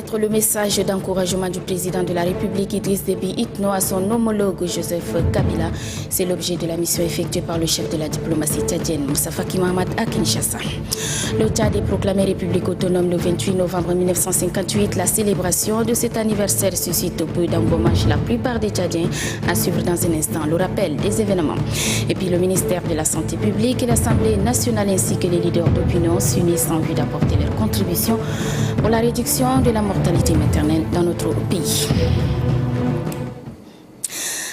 titre, le message d'encouragement du président de la République Idriss Déby Itno à son homologue Joseph Kabila. C'est l'objet de la mission effectuée par le chef de la diplomatie tchadienne, Moussa Faki Mahamat à Kinshasa. Le Tchad est proclamé République autonome le 28 novembre 1958. La célébration de cet anniversaire suscite peu d'engouement chez la plupart des Tchadiens. À suivre dans un instant le rappel des événements. Et puis le ministère de la Santé publique et l'Assemblée nationale ainsi que les leaders d'opinion s'unissent en vue d'apporter leur contribution pour la réduction de la mortalité maternelle dans notre pays.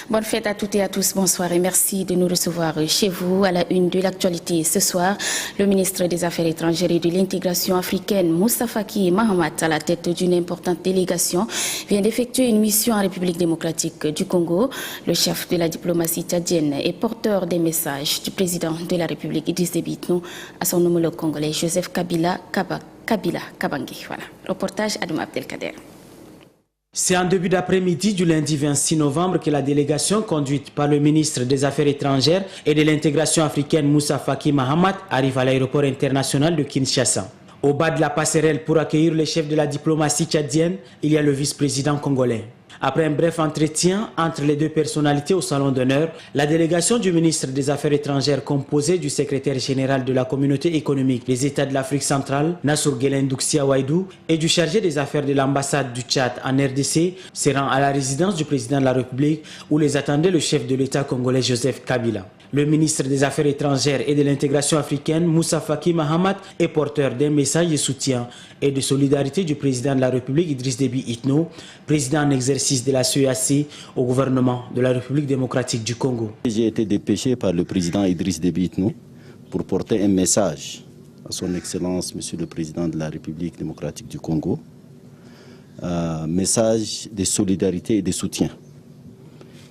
Bonne fête à toutes et à tous, bonsoir et merci de nous recevoir chez vous. À la une de l'actualité ce soir, le ministre des Affaires étrangères et de l'intégration africaine, Moussa Faki Mahamat, à la tête d'une importante délégation, vient d'effectuer une mission en République démocratique du Congo. Le chef de la diplomatie tchadienne est porteur des messages du président de la République Idriss Déby Itno à son homologue congolais Joseph Kabila Kabange. Voilà, reportage Adoum Abdelkader. C'est en début d'après-midi du lundi 26 novembre que la délégation conduite par le ministre des Affaires étrangères et de l'intégration africaine Moussa Faki Mahamat arrive à l'aéroport international de Kinshasa. Au bas de la passerelle pour accueillir le chef de la diplomatie tchadienne, il y a le vice-président congolais. Après un bref entretien entre les deux personnalités au salon d'honneur, la délégation du ministre des Affaires étrangères composée du secrétaire général de la communauté économique des États de l'Afrique centrale, Nassour Guelen Douxia Waïdou, et du chargé des affaires de l'ambassade du Tchad en RDC se rend à la résidence du président de la République où les attendait le chef de l'État congolais Joseph Kabila. Le ministre des Affaires étrangères et de l'intégration africaine, Moussa Faki Mahamat, est porteur d'un message de soutien et de solidarité du président de la République Idriss Déby Itno, président en exercice de la CEAC au gouvernement de la République démocratique du Congo. J'ai été dépêché par le président Idriss Déby Itno pour porter un message à son Excellence, Monsieur le Président de la République démocratique du Congo, message de solidarité et de soutien,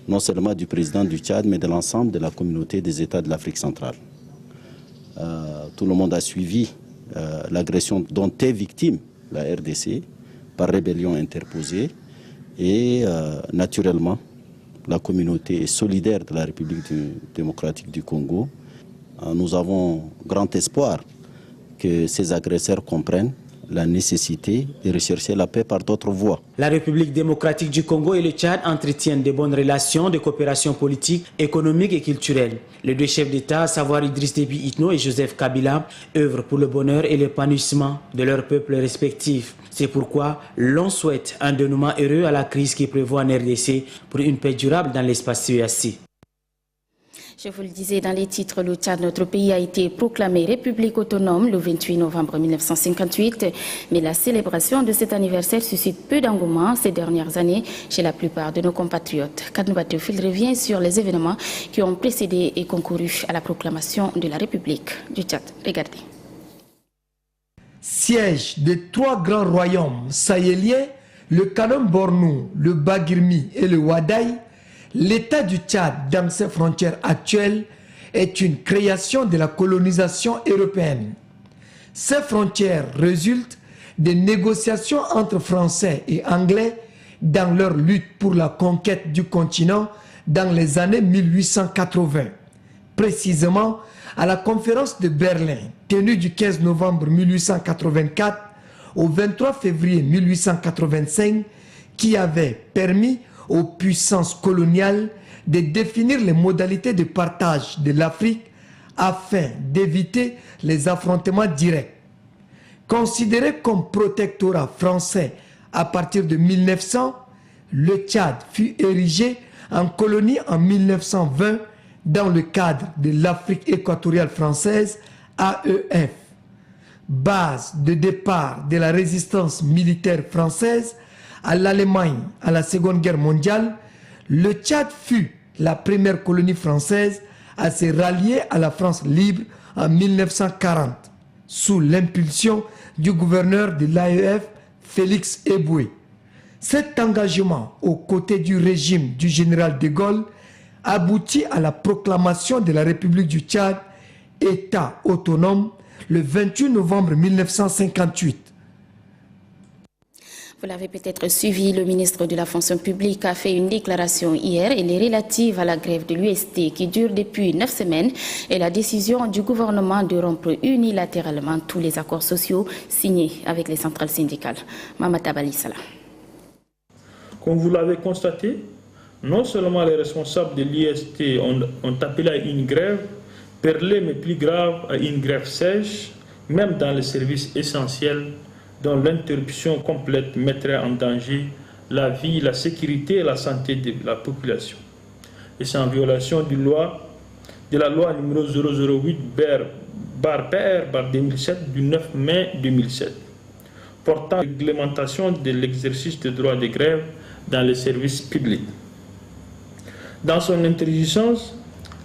non seulement du président du Tchad, mais de l'ensemble de la communauté des États de l'Afrique centrale. Tout le monde a suivi l'agression dont est victime la RDC par rébellion interposée et naturellement la communauté est solidaire de la République démocratique du Congo. Nous avons grand espoir que ces agresseurs comprennent la nécessité de rechercher la paix par d'autres voies. La République démocratique du Congo et le Tchad entretiennent de bonnes relations de coopération politique, économique et culturelle. Les deux chefs d'État, à savoir Idriss Déby Itno et Joseph Kabila, œuvrent pour le bonheur et l'épanouissement de leurs peuples respectifs. C'est pourquoi l'on souhaite un dénouement heureux à la crise qui prévoit en RDC pour une paix durable dans l'espace CEAC. Je vous le disais dans les titres, le Tchad, notre pays a été proclamé République autonome le 28 novembre 1958. Mais la célébration de cet anniversaire suscite peu d'engouement ces dernières années chez la plupart de nos compatriotes. Kadouba Théophile revient sur les événements qui ont précédé et concouru à la proclamation de la République du Tchad. Regardez. Siège des trois grands royaumes sahéliens, le Kanem Bornou, le Bagirmi et le Wadaï, l'État du Tchad, dans ses frontières actuelles, est une création de la colonisation européenne. Ces frontières résultent des négociations entre Français et Anglais dans leur lutte pour la conquête du continent dans les années 1880. Précisément, à la conférence de Berlin, tenue du 15 novembre 1884 au 23 février 1885, qui avait permis aux puissances coloniales de définir les modalités de partage de l'Afrique afin d'éviter les affrontements directs. Considéré comme protectorat français à partir de 1900, le Tchad fut érigé en colonie en 1920 dans le cadre de l'Afrique équatoriale française, AEF. Base de départ de la résistance militaire française à l'Allemagne à la Seconde Guerre mondiale, le Tchad fut la première colonie française à se rallier à la France libre en 1940, sous l'impulsion du gouverneur de l'AEF, Félix Éboué. Cet engagement aux côtés du régime du général de Gaulle aboutit à la proclamation de la République du Tchad, État autonome, le 28 novembre 1958. Vous l'avez peut-être suivi, le ministre de la fonction publique a fait une déclaration hier. Elle est relative à la grève de l'UST qui dure depuis 9 semaines et la décision du gouvernement de rompre unilatéralement tous les accords sociaux signés avec les centrales syndicales. Mamata Balisala. Comme vous l'avez constaté, non seulement les responsables de l'IST ont appelé à une grève, perlée mais plus grave à une grève sèche, même dans les services essentiels dont l'interruption complète mettrait en danger la vie, la sécurité et la santé de la population. Et c'est en violation de la loi numéro 008/PR/2007 du 9 mai 2007, portant réglementation de l'exercice des droits de grève dans les services publics. Dans son intransigeance,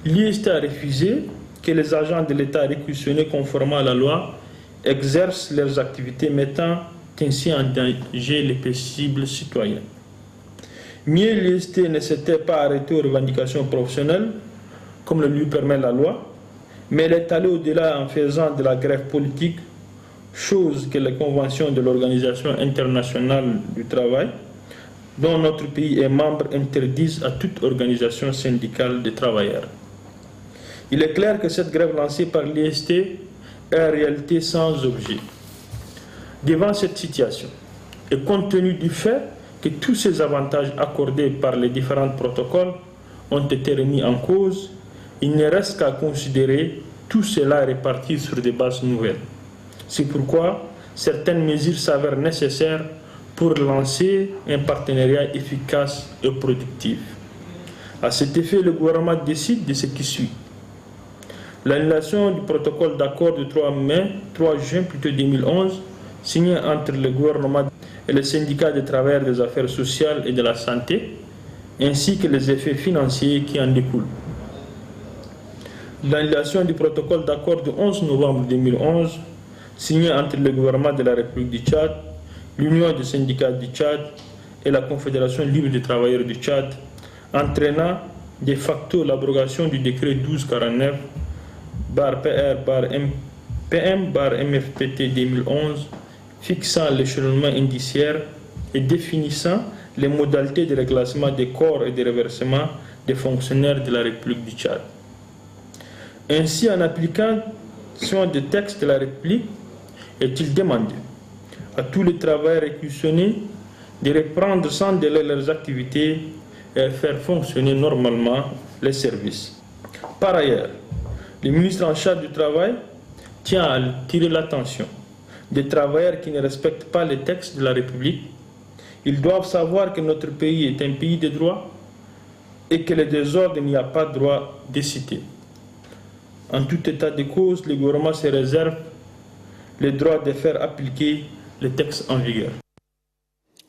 l'IST a refusé que les agents de l'État réquisitionnés conformément à la loi exercent leurs activités mettant ainsi en danger les paisibles citoyens. Mieux, l'IST ne s'était pas arrêté aux revendications professionnelles, comme le lui permet la loi, mais elle est allée au-delà en faisant de la grève politique, chose que les conventions de l'Organisation internationale du travail, dont notre pays est membre, interdisent à toute organisation syndicale de travailleurs. Il est clair que cette grève lancée par l'IST est en réalité sans objet. Devant cette situation, et compte tenu du fait que tous ces avantages accordés par les différents protocoles ont été remis en cause, il ne reste qu'à considérer tout cela réparti sur des bases nouvelles. C'est pourquoi certaines mesures s'avèrent nécessaires pour lancer un partenariat efficace et productif. À cet effet, le gouvernement décide de ce qui suit. L'annulation du protocole d'accord du 3 juin 2011, signé entre le gouvernement et le syndicat des travailleurs des affaires sociales et de la santé, ainsi que les effets financiers qui en découlent. L'annulation du protocole d'accord du 11 novembre 2011, signé entre le gouvernement de la République du Tchad, l'Union des syndicats du Tchad et la Confédération libre des travailleurs du Tchad, entraînant de facto l'abrogation du décret 1249/PR/PM/MFPT 2011 fixant l'échelonnement indiciaire et définissant les modalités de reclassement des corps et de reversement des fonctionnaires de la République du Tchad. Ainsi, en application des textes de la République, est-il demandé à tous les travailleurs réquisitionnés de reprendre sans délai leurs activités et faire fonctionner normalement les services. Par ailleurs, le ministre en charge du Travail tient à attirer l'attention des travailleurs qui ne respectent pas les textes de la République. Ils doivent savoir que notre pays est un pays de droit et que le désordre, il n'y a pas droit de citer. En tout état de cause, le gouvernement se réserve le droit de faire appliquer les textes en vigueur.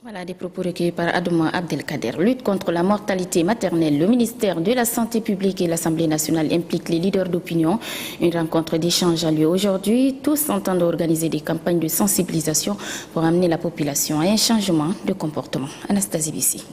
Voilà des propos recueillis par Adouma Abdelkader. Lutte contre la mortalité maternelle. Le ministère de la Santé publique et l'Assemblée nationale impliquent les leaders d'opinion. Une rencontre d'échange a lieu aujourd'hui. Tous entendent organiser des campagnes de sensibilisation pour amener la population à un changement de comportement. Anastasie Bissi.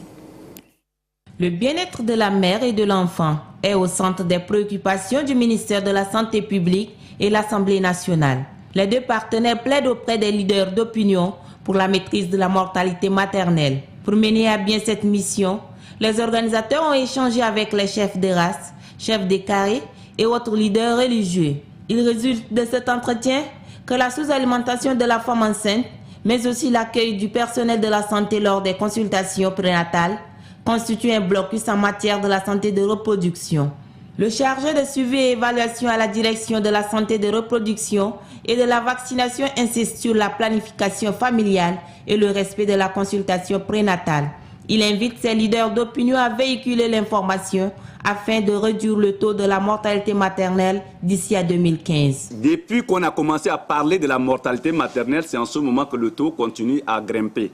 Le bien-être de la mère et de l'enfant est au centre des préoccupations du ministère de la Santé publique et l'Assemblée nationale. Les deux partenaires plaident auprès des leaders d'opinion pour la maîtrise de la mortalité maternelle. Pour mener à bien cette mission, les organisateurs ont échangé avec les chefs de race, chefs des carrés et autres leaders religieux. Il résulte de cet entretien que la sous-alimentation de la femme enceinte, mais aussi l'accueil du personnel de la santé lors des consultations prénatales, constitue un blocus en matière de la santé de reproduction. Le chargé de suivi et évaluation à la direction de la santé de reproduction et de la vaccination insiste sur la planification familiale et le respect de la consultation prénatale. Il invite ses leaders d'opinion à véhiculer l'information afin de réduire le taux de la mortalité maternelle d'ici à 2015. Depuis qu'on a commencé à parler de la mortalité maternelle, c'est en ce moment que le taux continue à grimper.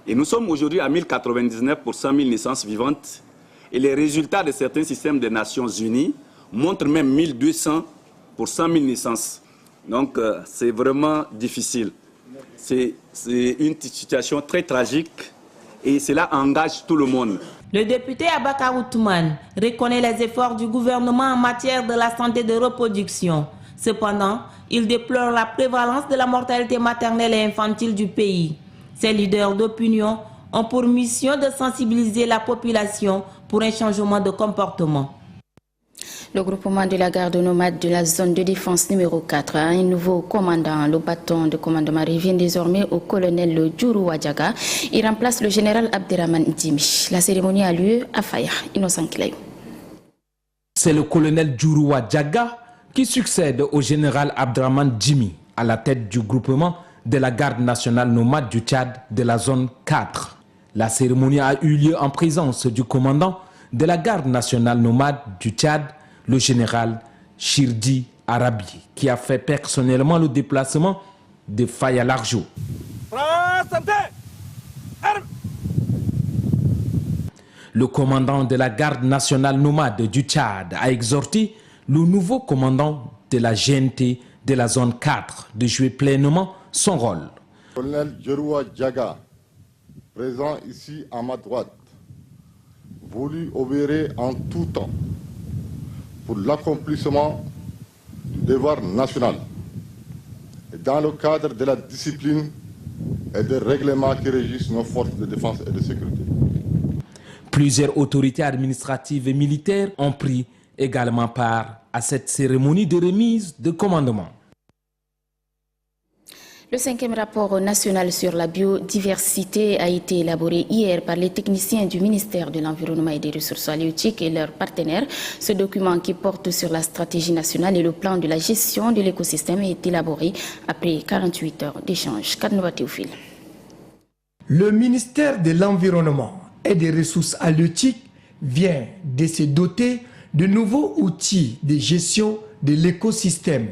Et nous sommes aujourd'hui à 1099 pour 100 000 naissances vivantes. Et les résultats de certains systèmes des Nations Unies montrent même 1200 pour 100 000 naissances. Donc c'est vraiment difficile. C'est une situation très tragique et cela engage tout le monde. Le député Abakar Outoumane reconnaît les efforts du gouvernement en matière de la santé de reproduction. Cependant, il déplore la prévalence de la mortalité maternelle et infantile du pays. Ces leaders d'opinion ont pour mission de sensibiliser la population pour un changement de comportement. Le groupement de la garde nomade de la zone de défense numéro 4 a un nouveau commandant. Le bâton de commandement revient désormais au colonel Djourou Wadjaga. Il remplace le général Abderrahmane Djimi. La cérémonie a lieu à Faya. Innocent Kilayou. C'est le colonel Djourou Wadjaga qui succède au général Abderrahmane Djimi à la tête du groupement de la garde nationale nomade du Tchad de la zone 4. La cérémonie a eu lieu en présence du commandant de la garde nationale nomade du Tchad, le général Chirdi Arabi, qui a fait personnellement le déplacement de Faya Larjo. Le commandant de la garde nationale nomade du Tchad a exhorté le nouveau commandant de la GNT de la zone 4 de jouer pleinement son rôle. Le colonel Djourou Wadjaga, présent ici à ma droite, voulut obéir en tout temps pour l'accomplissement du devoir national et dans le cadre de la discipline et des règlements qui régissent nos forces de défense et de sécurité. Plusieurs autorités administratives et militaires ont pris également part à cette cérémonie de remise de commandement. Le 5e rapport national sur la biodiversité a été élaboré hier par les techniciens du ministère de l'Environnement et des Ressources halieutiques et leurs partenaires. Ce document qui porte sur la stratégie nationale et le plan de la gestion de l'écosystème est élaboré après 48 heures d'échange. Kadnova Théophile. Le ministère de l'Environnement et des Ressources halieutiques vient de se doter de nouveaux outils de gestion de l'écosystème.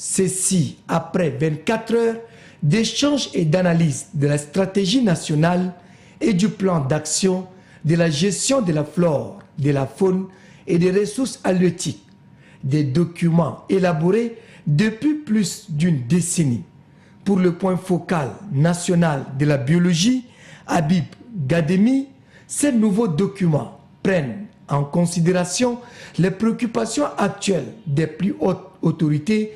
Ceci après 24 heures d'échange et d'analyse de la stratégie nationale et du plan d'action de la gestion de la flore, de la faune et des ressources halieutiques. Des documents élaborés depuis plus d'une décennie. Pour le point focal national de la biologie, Habib Gademi, ces nouveaux documents prennent en considération les préoccupations actuelles des plus hautes autorités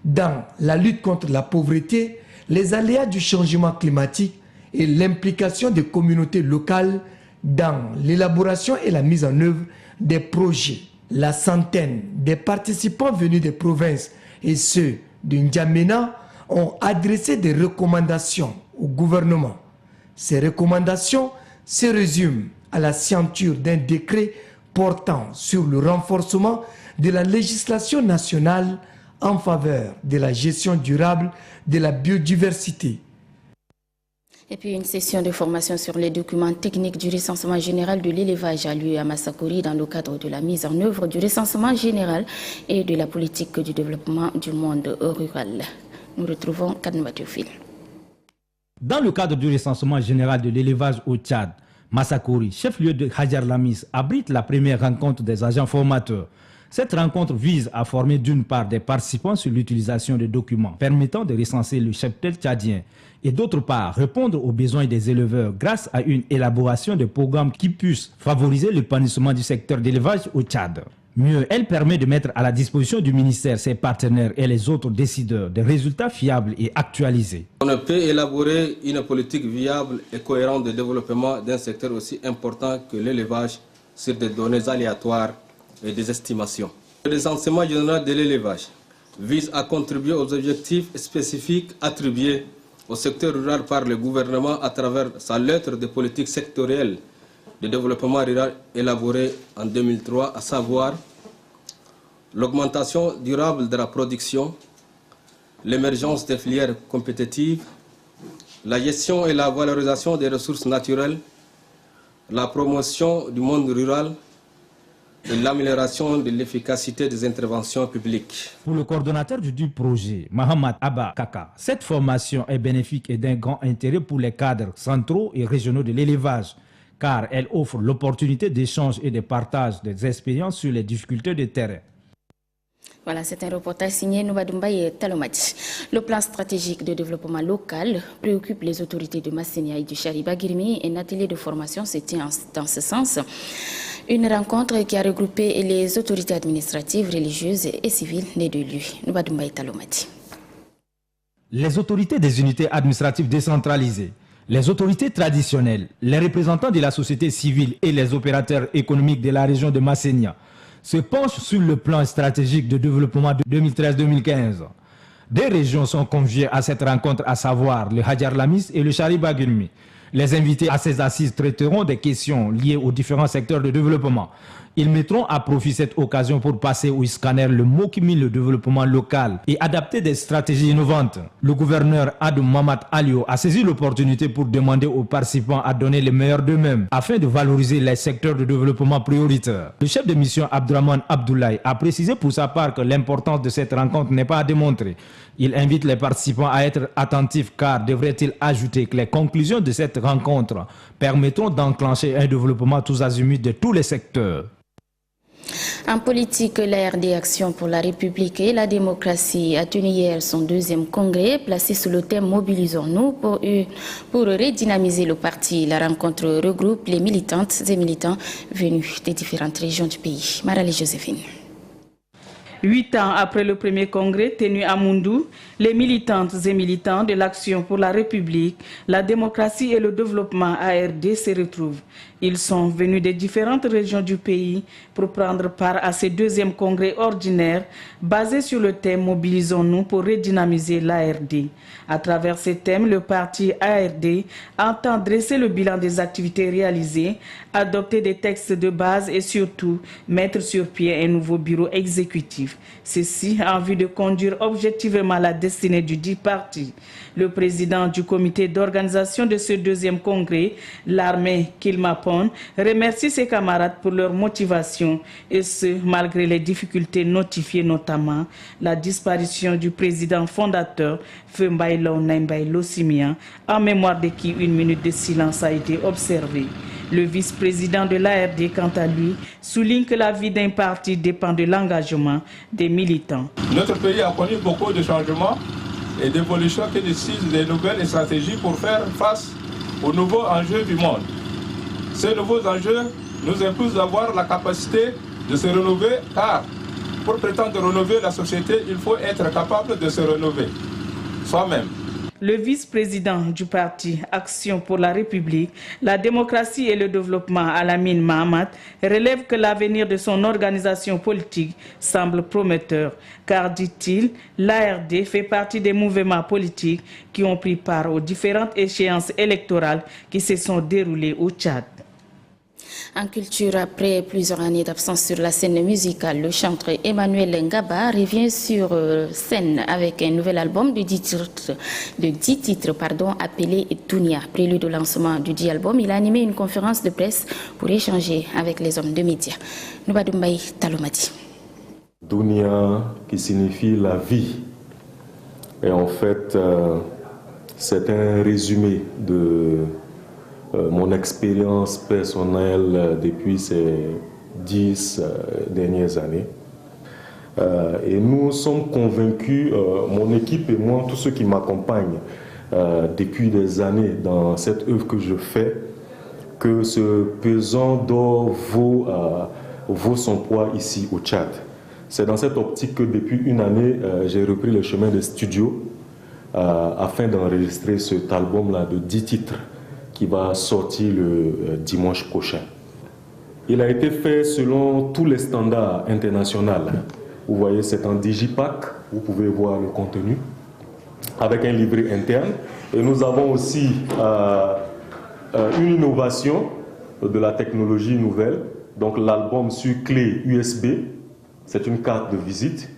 dans la lutte contre la pauvreté, les aléas du changement climatique et l'implication des communautés locales dans l'élaboration et la mise en œuvre des projets. La centaine des participants venus des provinces et ceux de N'Djamena ont adressé des recommandations au gouvernement. Ces recommandations se résument à la signature d'un décret portant sur le renforcement de la législation nationale en faveur de la gestion durable de la biodiversité. Et puis une session de formation sur les documents techniques du recensement général de l'élevage a lieu à Massakori dans le cadre de la mise en œuvre du recensement général et de la politique du développement du monde rural. Nous retrouvons Kadnova Théophile. Dans le cadre du recensement général de l'élevage au Tchad, Massakori, chef-lieu de Hadjar Lamis, abrite la première rencontre des agents formateurs. Cette rencontre vise à former d'une part des participants sur l'utilisation de documents permettant de recenser le cheptel tchadien et d'autre part répondre aux besoins des éleveurs grâce à une élaboration de programmes qui puissent favoriser l'épanouissement du secteur d'élevage au Tchad. Mieux, elle permet de mettre à la disposition du ministère, ses partenaires et les autres décideurs des résultats fiables et actualisés. On ne peut élaborer une politique viable et cohérente de développement d'un secteur aussi important que l'élevage sur des données aléatoires et des estimations. Le recensement général de l'élevage vise à contribuer aux objectifs spécifiques attribués au secteur rural par le gouvernement à travers sa lettre de politique sectorielle de développement rural élaborée en 2003, à savoir l'augmentation durable de la production, l'émergence des filières compétitives, la gestion et la valorisation des ressources naturelles, la promotion du monde rural, et l'amélioration de l'efficacité des interventions publiques. Pour le coordonnateur du projet, Mohamed Abba Kaka, cette formation est bénéfique et d'un grand intérêt pour les cadres centraux et régionaux de l'élevage, car elle offre l'opportunité d'échange et de partage des expériences sur les difficultés de terrain. Voilà, c'est un reportage signé Noubadumbaye Talomati. Le plan stratégique de développement local préoccupe les autorités de Massenia et du Chariba Girmi. Un atelier de formation se tient dans ce sens. Une rencontre qui a regroupé les autorités administratives, religieuses et civiles des deux lieux. Noubadumbaye Talomati. Les autorités des unités administratives décentralisées, Les autorités traditionnelles, les représentants de la société civile et les opérateurs économiques de la région de Massénia se penchent sur le plan stratégique de développement de 2013-2015. Des régions sont conviées à cette rencontre, à savoir le Hadjar Lamis et le Chari Bagirmi. Les invités à ces assises traiteront des questions liées aux différents secteurs de développement. Ils mettront à profit cette occasion pour passer au scanner le mot qui mine le développement local et adapter des stratégies innovantes. Le gouverneur Adou Mamad Alio a saisi l'opportunité pour demander aux participants à donner le meilleur d'eux-mêmes afin de valoriser les secteurs de développement prioritaires. Le chef de mission Abdraman Abdoulaye a précisé pour sa part que l'importance de cette rencontre n'est pas à démontrer. Il invite les participants à être attentifs car, devrait-il ajouter, que les conclusions de cette rencontre permettront d'enclencher un développement tous azimuts de tous les secteurs. En politique, l'ARD Action pour la République et la démocratie a tenu hier son deuxième congrès placé sous le thème « Mobilisons-nous » pour redynamiser le parti. La rencontre regroupe les militantes et militants venus des différentes régions du pays. Marali Joséphine. 8 ans après le premier congrès tenu à Moundou, les militantes et militants de l'Action pour la République, la démocratie et le développement ARD se retrouvent. Ils sont venus des différentes régions du pays pour prendre part à ce deuxième congrès ordinaire basé sur le thème « Mobilisons-nous » pour redynamiser l'ARD. À travers ce thème, le parti ARD entend dresser le bilan des activités réalisées, adopter des textes de base et surtout mettre sur pied un nouveau bureau exécutif. Ceci en vue de conduire objectivement la destinée du dit parti. Le président du comité d'organisation de ce deuxième congrès, l'armée Kilmapon, remercie ses camarades pour leur motivation et ce, malgré les difficultés notifiées, notamment la disparition du président fondateur Fembaïlo Naimbaïlo Simia, en mémoire de qui une minute de silence a été observée. Le vice-président de l'ARD, quant à lui, souligne que la vie d'un parti dépend de l'engagement des militants. Notre pays a connu beaucoup de changements et d'évolutions qui nécessitent des nouvelles stratégies pour faire face aux nouveaux enjeux du monde. Ces nouveaux enjeux nous imposent d'avoir la capacité de se renouveler, car pour prétendre renouveler la société, il faut être capable de se renouveler soi-même. Le vice-président du parti Action pour la République, la démocratie et le développement Alamine Mahamat relève que l'avenir de son organisation politique semble prometteur, car, dit-il, l'ARD fait partie des mouvements politiques qui ont pris part aux différentes échéances électorales qui se sont déroulées au Tchad. En culture, après plusieurs années d'absence sur la scène musicale, le chanteur Emmanuel Ngaba revient sur scène avec un nouvel album de 10 titres appelé Dunia. Prélude au lancement du dit album, il a animé une conférence de presse pour échanger avec les hommes de médias. Noubadoumbay Talomadi. Dunia, qui signifie la vie. Et en fait, c'est un résumé de mon expérience personnelle depuis ces 10 dernières années. Et nous sommes convaincus, mon équipe et moi, tous ceux qui m'accompagnent depuis des années dans cette œuvre que je fais, que ce pesant d'or vaut son poids ici au Tchad. C'est dans cette optique que depuis une année, j'ai repris le chemin des studios afin d'enregistrer cet album-là de 10 titres qui va sortir le dimanche prochain. Il a été fait selon tous les standards internationaux. Vous voyez, c'est en digipack, vous pouvez voir le contenu, avec un livret interne. Et nous avons aussi une innovation de la technologie nouvelle. Donc l'album sur clé USB, c'est une carte de visite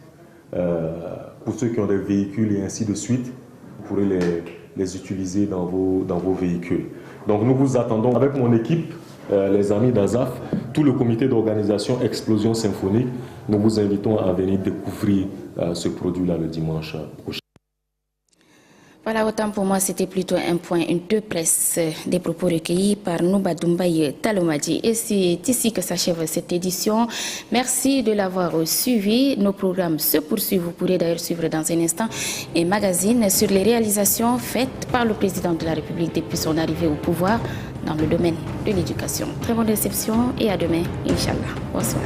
pour ceux qui ont des véhicules et ainsi de suite. Vous pourrez les utiliser dans vos véhicules. Donc nous vous attendons avec mon équipe, les amis d'Azaf, tout le comité d'organisation Explosion Symphonique. Nous vous invitons à venir découvrir ce produit-là le dimanche prochain. Voilà, autant pour moi, c'était plutôt un point, une de presse des propos recueillis par Noubadoumbay Talomadi. Et c'est ici que s'achève cette édition. Merci de l'avoir suivi. Nos programmes se poursuivent. Vous pourrez d'ailleurs suivre dans un instant un magazine sur les réalisations faites par le président de la République depuis son arrivée au pouvoir dans le domaine de l'éducation. Très bonne réception et à demain, Inch'Allah. Bonsoir.